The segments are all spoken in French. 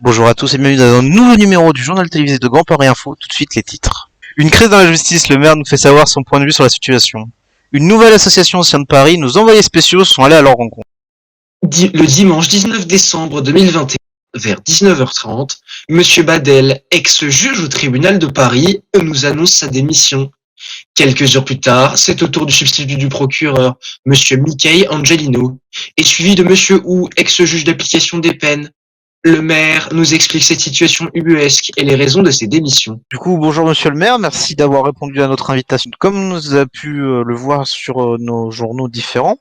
Bonjour à tous et bienvenue dans un nouveau numéro du journal télévisé de Grand Paris Info. Tout de suite les titres. Une crise dans la justice, le maire nous fait savoir son point de vue sur la situation. Une nouvelle association ancienne de Paris, nos envoyés spéciaux sont allés à leur rencontre. Le dimanche 19 décembre 2021, vers 19h30, Monsieur Badel, ex-juge au tribunal de Paris, nous annonce sa démission. Quelques heures plus tard, c'est au tour du substitut du procureur, Monsieur Mickey Angelino, et suivi de Monsieur Hu, ex-juge d'application des peines. Le maire nous explique cette situation ubuesque et les raisons de ses démissions. Du coup, bonjour monsieur le maire, merci d'avoir répondu à notre invitation. Comme nous avons pu le voir sur nos journaux différents,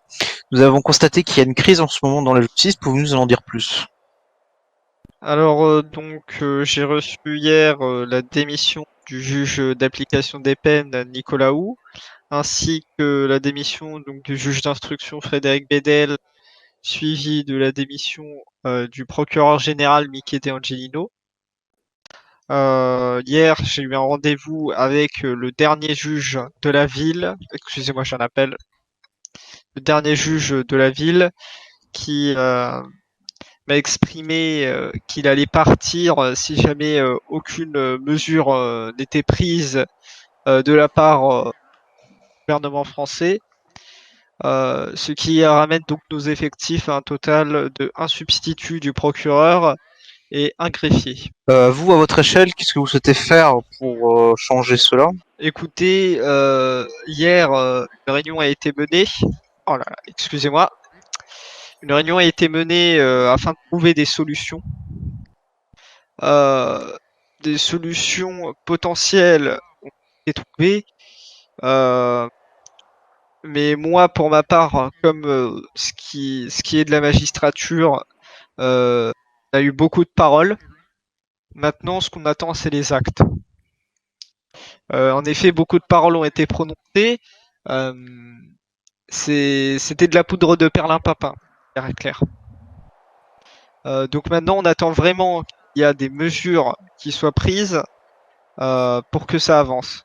nous avons constaté qu'il y a une crise en ce moment dans la justice. Pouvez-vous nous en dire plus? Alors j'ai reçu hier la démission du juge d'application des peines Nicolas Hou, ainsi que la démission donc du juge d'instruction Frédéric Bedel, suivi de la démission du procureur général Mickey De Angelino. Hier, j'ai eu un rendez-vous avec le dernier juge de la ville, excusez-moi, j'en appelle, le dernier juge de la ville qui m'a exprimé qu'il allait partir si jamais aucune mesure n'était prise de la part du gouvernement français, ce qui ramène donc nos effectifs à un total de un substitut du procureur et un greffier. Vous, à votre échelle, qu'est-ce que vous souhaitez faire pour changer cela? Écoutez, hier, une réunion a été menée. Oh là là, excusez-moi. Une réunion a été menée afin de trouver des solutions. Des solutions potentielles ont été trouvées. Mais moi, pour ma part, comme ce qui est de la magistrature, on a eu beaucoup de paroles. Maintenant, ce qu'on attend, c'est les actes. En effet, beaucoup de paroles ont été prononcées. C'était de la poudre de perlimpinpin, clair. Donc maintenant, on attend vraiment qu'il y a des mesures qui soient prises pour que ça avance.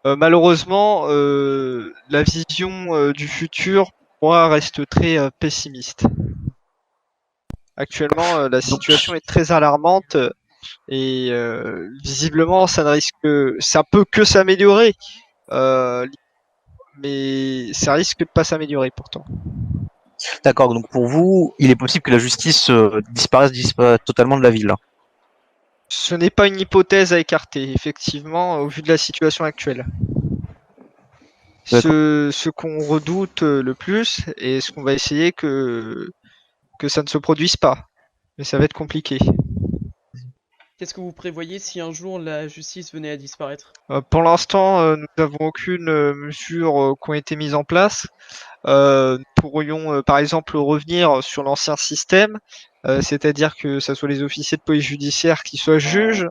Malheureusement, la vision du futur, pour moi, reste très pessimiste. Actuellement, la situation est très alarmante et visiblement, ça peut que s'améliorer, mais ça risque de pas s'améliorer pourtant. D'accord, donc pour vous, il est possible que la justice disparaisse totalement de la ville. Ce n'est pas une hypothèse à écarter, effectivement, au vu de la situation actuelle. Ce qu'on redoute le plus et ce qu'on va essayer que ça ne se produise pas. Mais ça va être compliqué. Qu'est-ce que vous prévoyez si un jour la justice venait à disparaître? Pour l'instant, nous n'avons aucune mesure qui ont été mises en place. Nous pourrions par exemple revenir sur l'ancien système, c'est-à-dire que ce soit les officiers de police judiciaire qui soient juges,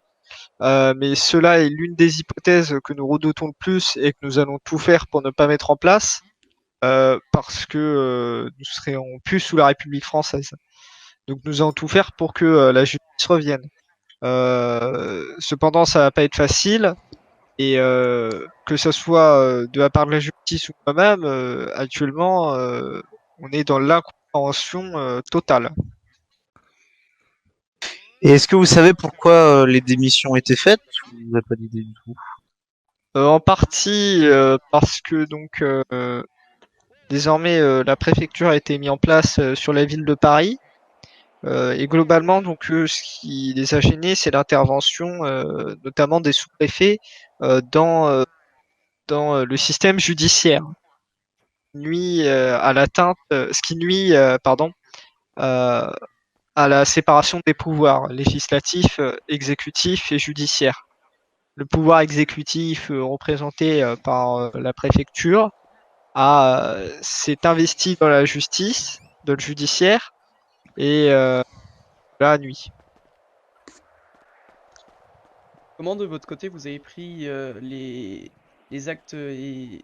mais cela est l'une des hypothèses que nous redoutons le plus et que nous allons tout faire pour ne pas mettre en place, parce que nous serions plus sous la République française. Donc nous allons tout faire pour que la justice revienne. Cependant, ça va pas être facile. Et que ce soit de la part de la justice ou moi-même, actuellement, on est dans l'incompréhension totale. Et est-ce que vous savez pourquoi les démissions ont été faites? Vous n'avez pas d'idée du tout. En partie parce que donc désormais la préfecture a été mise en place sur la ville de Paris. Et globalement, donc, ce qui les a gênés, c'est l'intervention notamment des sous-préfets dans le système judiciaire. Nuit à l'atteinte, ce qui nuit, pardon, à la séparation des pouvoirs législatifs, exécutifs et judiciaires. Le pouvoir exécutif, représenté par la préfecture, s'est investi dans la justice, dans le judiciaire, et la nuit. Comment de votre côté vous avez pris les actes et...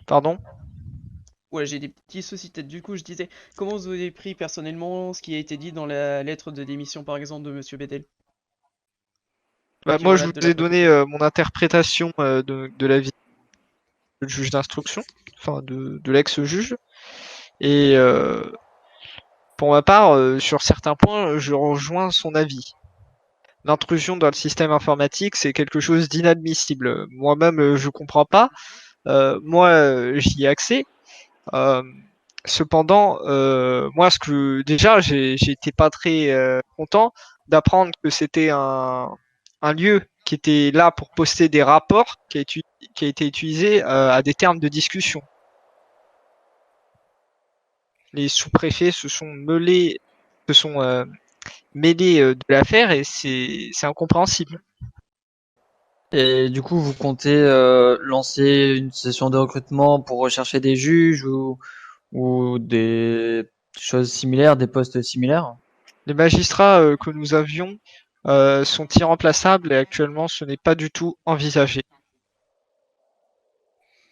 Pardon? Ouais, j'ai des petits soucis de tête. Du coup, je disais, comment vous avez pris personnellement ce qui a été dit dans la lettre de démission, par exemple, de Monsieur Bedel? Moi, je vous ai donné mon interprétation de la vie du juge d'instruction, enfin de l'ex-juge, et Pour ma part, sur certains points, je rejoins son avis. L'intrusion dans le système informatique, c'est quelque chose d'inadmissible. Moi-même, je comprends pas. Moi, j'y ai accès. Euh, Cependant, moi, déjà, j'étais pas très content d'apprendre que c'était un lieu qui était là pour poster des rapports qui a été utilisé à des termes de discussion. Les sous-préfets se sont mêlés de l'affaire et c'est incompréhensible. Et du coup, vous comptez lancer une session de recrutement pour rechercher des juges ou des choses similaires, des postes similaires? Les magistrats que nous avions sont irremplaçables et actuellement ce n'est pas du tout envisagé.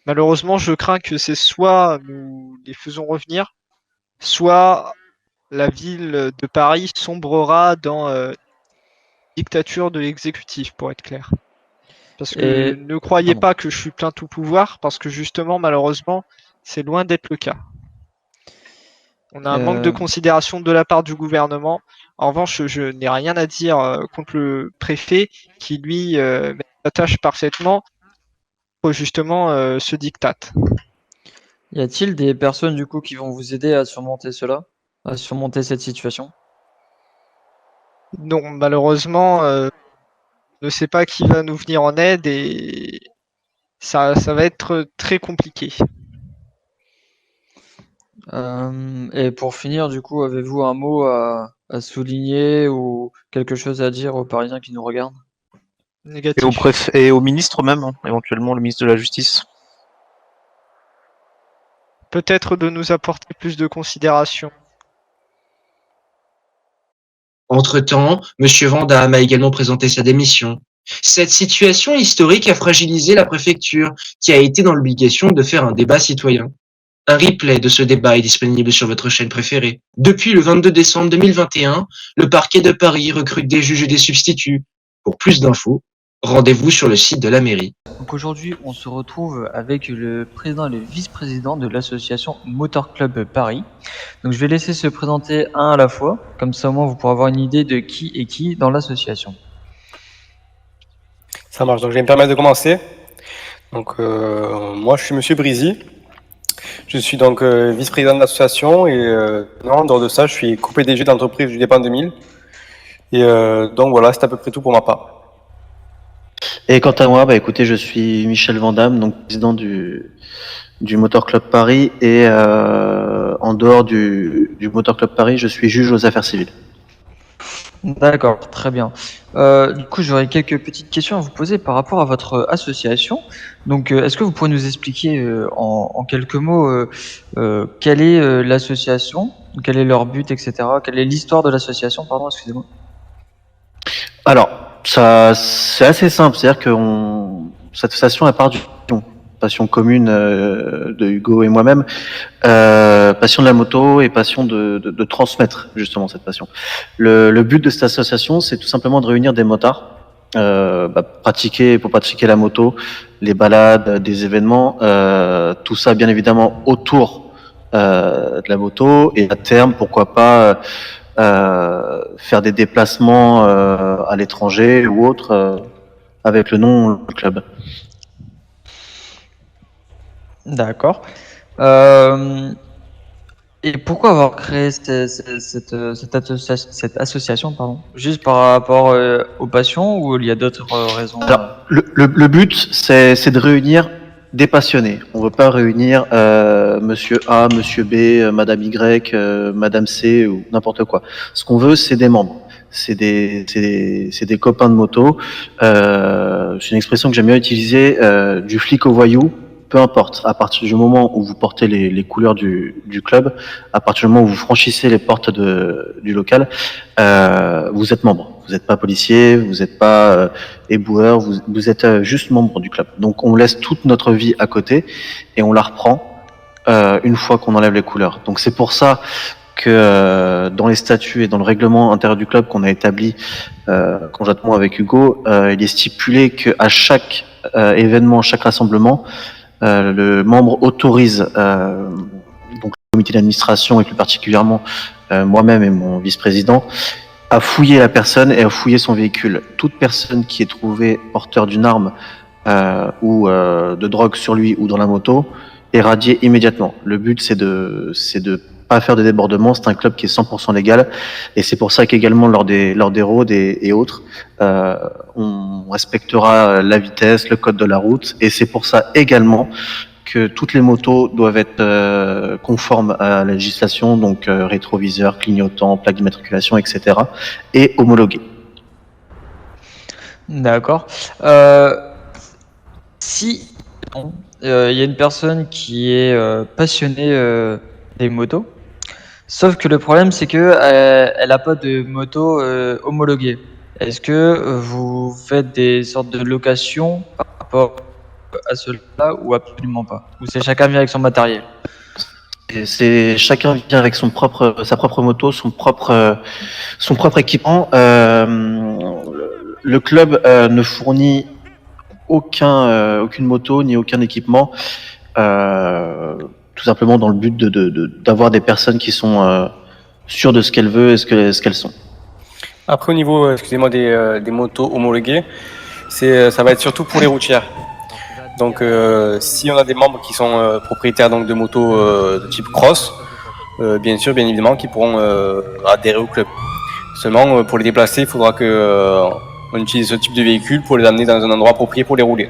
Malheureusement, je crains que c'est soit nous les faisons revenir, soit la ville de Paris sombrera dans dictature de l'exécutif, pour être clair. Parce que Et ne croyez pardon. pas que je suis plein tout pouvoir, parce que justement, malheureusement, c'est loin d'être le cas. On a un manque de considération de la part du gouvernement. En revanche, je n'ai rien à dire contre le préfet qui, lui, s'attache parfaitement pour justement ce diktat. Y a-t-il des personnes du coup qui vont vous aider à surmonter cela, à surmonter cette situation? Non, malheureusement, ne sait pas qui va nous venir en aide et ça va être très compliqué. Et pour finir, du coup, avez-vous un mot à souligner ou quelque chose à dire aux Parisiens qui nous regardent? Et Négatif. au préfet et au ministre même, hein, éventuellement le ministre de la Justice. Peut-être de nous apporter plus de considération. Entre-temps, M. Vandamme a également présenté sa démission. Cette situation historique a fragilisé la préfecture, qui a été dans l'obligation de faire un débat citoyen. Un replay de ce débat est disponible sur votre chaîne préférée. Depuis le 22 décembre 2021, le parquet de Paris recrute des juges et des substituts. Pour plus d'infos, rendez-vous sur le site de la mairie. Donc aujourd'hui, on se retrouve avec le président et le vice-président de l'association Motor Club Paris. Donc je vais laisser se présenter un à la fois, comme ça au moins vous pourrez avoir une idée de qui est qui dans l'association. Ça marche, donc je vais me permettre de commencer. Donc moi je suis Monsieur Brizy, je suis donc vice-président de l'association et en dehors de ça je suis co-PDG d'entreprise du Dépend 2000. Et donc voilà, c'est à peu près tout pour ma part. Et quant à moi, bah écoutez, je suis Michel Vandamme, donc président du Motor Club Paris et en dehors du Motor Club Paris, je suis juge aux affaires civiles. D'accord, très bien. Du coup, j'aurais quelques petites questions à vous poser par rapport à votre association. Donc, est-ce que vous pouvez nous expliquer en quelques mots quelle est l'association, quel est leur but, etc. Quelle est l'histoire de l'association, pardon, excusez-moi. Alors, ça, c'est assez simple, c'est-à-dire que cette association, elle part d'une passion commune de Hugo et moi-même, passion de la moto et passion de transmettre justement cette passion. Le but de cette association, c'est tout simplement de réunir des motards, pour pratiquer la moto, les balades, des événements, tout ça bien évidemment autour de la moto et à terme, pourquoi pas faire des déplacements à l'étranger ou autre avec le nom club. D'accord. Et pourquoi avoir créé cette association, pardon? Juste par rapport aux passions ou il y a d'autres raisons? Alors, le but, c'est de réunir des passionnés. On veut pas réunir Monsieur A, Monsieur B, Madame Y, Madame C ou n'importe quoi. Ce qu'on veut, c'est des membres. C'est des copains de moto. C'est une expression que j'aime bien utiliser, du flic au voyou. Peu importe, à partir du moment où vous portez les couleurs du club, à partir du moment où vous franchissez les portes du local, vous êtes membre. Vous n'êtes pas policier, vous n'êtes pas éboueur, vous êtes juste membre du club. Donc on laisse toute notre vie à côté et on la reprend une fois qu'on enlève les couleurs. Donc c'est pour ça que dans les statuts et dans le règlement intérieur du club qu'on a établi conjointement avec Hugo, il est stipulé qu'à chaque événement, chaque rassemblement, le membre autorise donc le comité d'administration et plus particulièrement moi-même et mon vice-président, à fouiller la personne et à fouiller son véhicule. Toute personne qui est trouvée porteur d'une arme ou de drogue sur lui ou dans la moto est radiée immédiatement. Le but, c'est de pas faire de débordements. C'est un club qui est 100% légal et c'est pour ça qu'également lors des rôdes et autres, on respectera la vitesse, le code de la route et c'est pour ça également que toutes les motos doivent être conformes à la législation, donc rétroviseur, clignotant, plaque d'immatriculation, etc. et homologuées. D'accord. Si il y a une personne qui est passionnée des motos, sauf que le problème c'est que elle n'a pas de moto homologuée. Est-ce que vous faites des sortes de locations par rapport à cela ou absolument pas? Ou c'est chacun vient avec son matériel? Et c'est chacun vient avec sa propre moto, son propre équipement. Le club ne fournit aucune moto ni aucun équipement, tout simplement dans le but d'avoir des personnes qui sont sûres de ce qu'elles veulent et ce qu'elles sont. Après, au niveau, excusez-moi, des motos homologuées, ça va être surtout pour les routières. Donc, si on a des membres qui sont propriétaires donc de motos de type cross, bien évidemment, qui pourront adhérer au club. Seulement, pour les déplacer, il faudra que on utilise ce type de véhicule pour les amener dans un endroit approprié pour les rouler.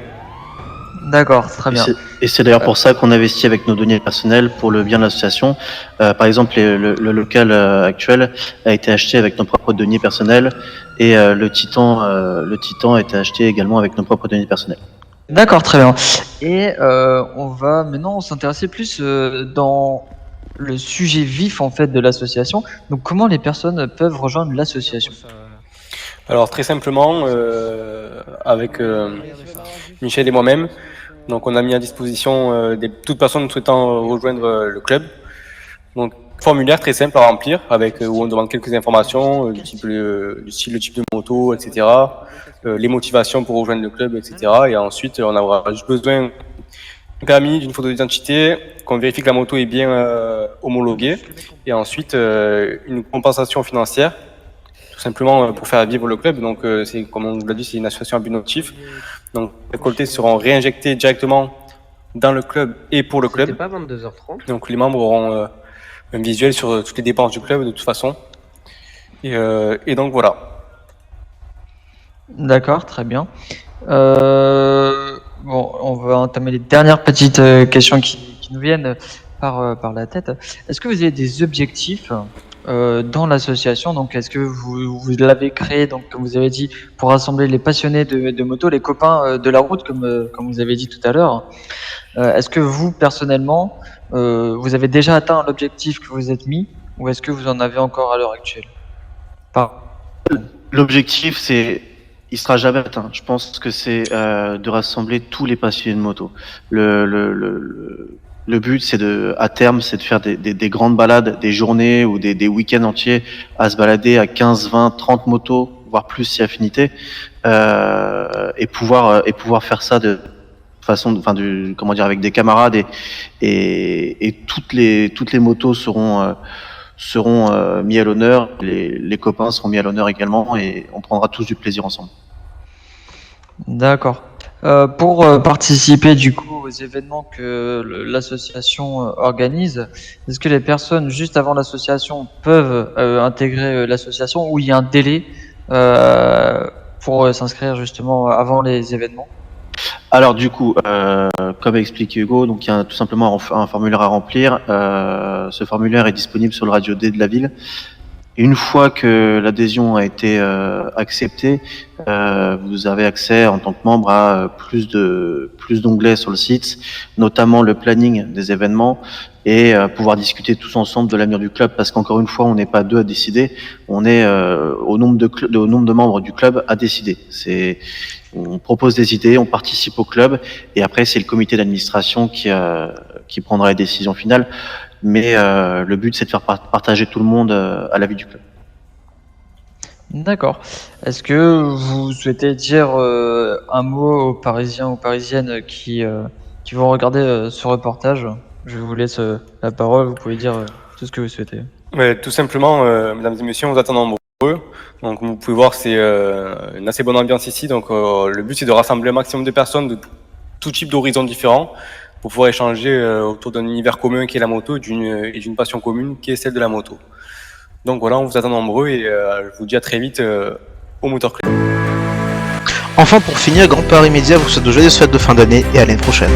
D'accord, très bien. Et c'est d'ailleurs pour ça qu'on investit avec nos deniers personnels pour le bien de l'association. Par exemple, le local actuel a été acheté avec nos propres deniers personnels et le Titan a été acheté également avec nos propres deniers personnels. D'accord, très bien. Et on va maintenant s'intéresser plus dans le sujet vif en fait de l'association. Donc, comment les personnes peuvent rejoindre l'association? Alors très simplement, avec Michel et moi-même, donc on a mis à disposition toute personne souhaitant rejoindre le club. Donc formulaire très simple à remplir, avec où on demande quelques informations du style, le type de moto, etc. Les motivations pour rejoindre le club, etc. Et ensuite on aura juste besoin d'un permis, d'une photo d'identité, qu'on vérifie que la moto est bien homologuée, et ensuite une compensation financière. Tout simplement pour faire vivre le club. Donc, c'est comme on vous l'a dit, c'est une association à but non lucratif. Donc, les récoltés seront réinjectés directement dans le club et pour le club. C'était pas 22h30. Donc, les membres auront un visuel sur toutes les dépenses du club de toute façon. Et donc, voilà. D'accord, très bien. Bon, on va entamer les dernières petites questions qui nous viennent par la tête. Est-ce que vous avez des objectifs dans l'association? Donc, est-ce que vous l'avez créé, donc, comme vous avez dit, pour rassembler les passionnés de moto, les copains de la route, comme vous avez dit tout à l'heure? Est-ce que vous, personnellement, vous avez déjà atteint l'objectif que vous êtes mis, ou est-ce que vous en avez encore à l'heure actuelle? L'objectif, il sera jamais atteint. Je pense que c'est de rassembler tous les passionnés de moto. Le but, à terme, c'est de faire des grandes balades, des journées ou des week-ends entiers à se balader à 15, 20, 30 motos, voire plus si affinité, et pouvoir faire ça de façon, avec des camarades et toutes les motos seront mis à l'honneur, les copains seront mis à l'honneur également et on prendra tous du plaisir ensemble. D'accord. Pour participer du coup aux événements que l'association organise, est-ce que les personnes juste avant l'association peuvent intégrer l'association ou il y a un délai pour s'inscrire justement avant les événements? Alors du coup, comme a expliqué Hugo, donc il y a tout simplement un formulaire à remplir. Ce formulaire est disponible sur le radio D de la ville. Une fois que l'adhésion a été acceptée, vous avez accès en tant que membre à plus d'onglets sur le site, notamment le planning des événements et pouvoir discuter tous ensemble de l'avenir du club parce qu'encore une fois, on n'est pas deux à décider, on est au nombre de membres du club à décider. On propose des idées, on participe au club et après c'est le comité d'administration qui prendra les décisions finales. Mais le but, c'est de faire partager tout le monde à la vie du club. D'accord. Est-ce que vous souhaitez dire un mot aux Parisiens ou Parisiennes qui vont regarder ce reportage? Je vous laisse la parole, vous pouvez dire tout ce que vous souhaitez. Tout simplement, mesdames et messieurs, on vous attend nombreux. Donc, comme vous pouvez voir, c'est une assez bonne ambiance ici. Donc, le but, c'est de rassembler un maximum de personnes de tout type d'horizons différents pour pouvoir échanger autour d'un univers commun qui est la moto et d'une passion commune qui est celle de la moto. Donc voilà, on vous attend nombreux et je vous dis à très vite au Motor Club. Enfin, pour finir, Grand Paris Média vous souhaite de joyeuses fêtes de fin d'année et à l'année prochaine.